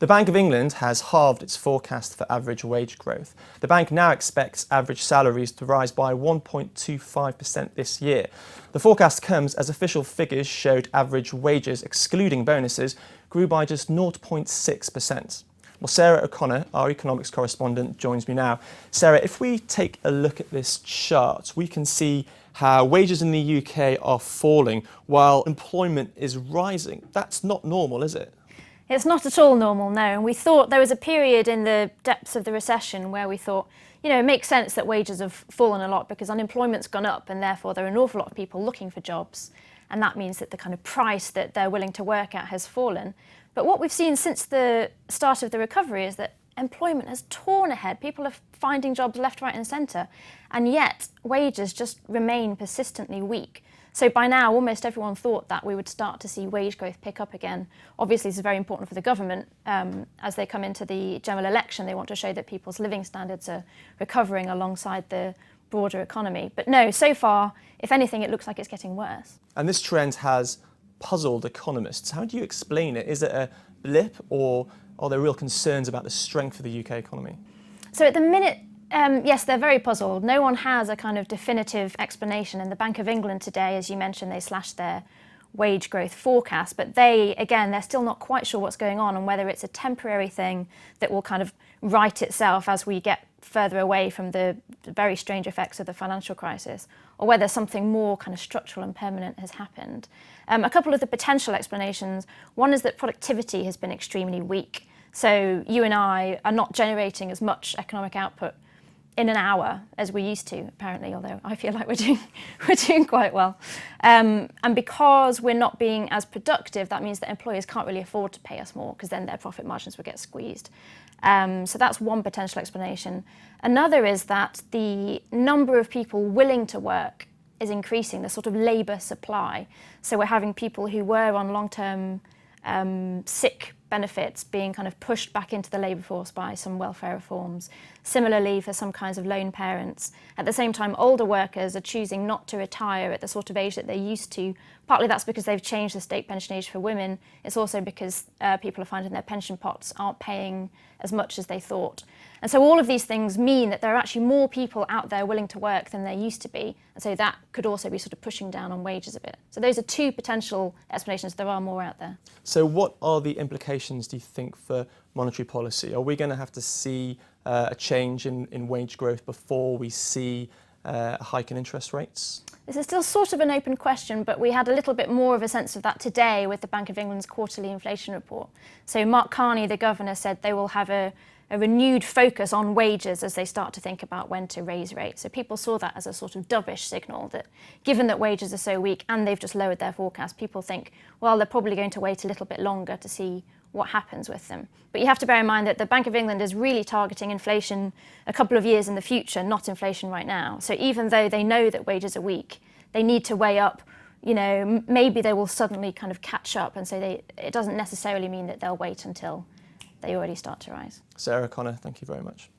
The Bank of England has halved its forecast for average wage growth. The bank now expects average salaries to rise by 1.25% this year. The forecast comes as official figures showed average wages, excluding bonuses, grew by just 0.6%. Well, Sarah O'Connor, our economics correspondent, joins me now. Sarah, if we take a look at this chart, we can see how wages in the UK are falling while employment is rising. That's not normal, is it? It's not at all normal, no. And we thought there was a period in the depths of the recession where we thought, it makes sense that wages have fallen a lot because unemployment's gone up and therefore there are an awful lot of people looking for jobs. And that means that the kind of price that they're willing to work at has fallen. But what we've seen since the start of the recovery is that employment has torn ahead. People are finding jobs left, right and centre. And yet wages just remain persistently weak. So by now, almost everyone thought that we would start to see wage growth pick up again. Obviously, this is very important for the government. As they come into the general election, they want to show that people's living standards are recovering alongside the broader economy. But no, so far, if anything, it looks like it's getting worse. And this trend has puzzled economists. How do you explain it? Is it a blip or are there real concerns about the strength of the UK economy? So at the minute, yes, they're very puzzled. No one has a kind of definitive explanation. And the Bank of England today, as you mentioned, they slashed their wage growth forecast. But they're still not quite sure what's going on and whether it's a temporary thing that will kind of right itself as we get further away from the very strange effects of the financial crisis, or whether something more kind of structural and permanent has happened. A couple of the potential explanations. One is that productivity has been extremely weak. So you and I are not generating as much economic output in an hour as we used to, apparently, although I feel like we're doing quite well. And because we're not being as productive, that means that employers can't really afford to pay us more because then their profit margins would get squeezed. So that's one potential explanation. Another is that the number of people willing to work is increasing, the sort of labour supply. So we're having people who were on long-term sick benefits being kind of pushed back into the labour force by some welfare reforms. Similarly, for some kinds of lone parents. At the same time, older workers are choosing not to retire at the sort of age that they used to. Partly that's because they've changed the state pension age for women. It's also because people are finding their pension pots aren't paying as much as they thought. And so all of these things mean that there are actually more people out there willing to work than there used to be. And so that could also be sort of pushing down on wages a bit. So those are two potential explanations. There are more out there. So what are the implications, do you think, for monetary policy? Are we going to have to see a change in wage growth before we see a hike in interest rates? This is still sort of an open question, but we had a little bit more of a sense of that today with the Bank of England's quarterly inflation report. So Mark Carney, the governor, said they will have a renewed focus on wages as they start to think about when to raise rates. So people saw that as a sort of dovish signal that given that wages are so weak and they've just lowered their forecast, people think, well, they're probably going to wait a little bit longer to see what happens with them. But you have to bear in mind that the Bank of England is really targeting inflation a couple of years in the future, not inflation right now. So even though they know that wages are weak, they need to weigh up, maybe they will suddenly kind of catch up, and so it doesn't necessarily mean that they'll wait until they already start to rise. Sarah O'Connor, thank you very much.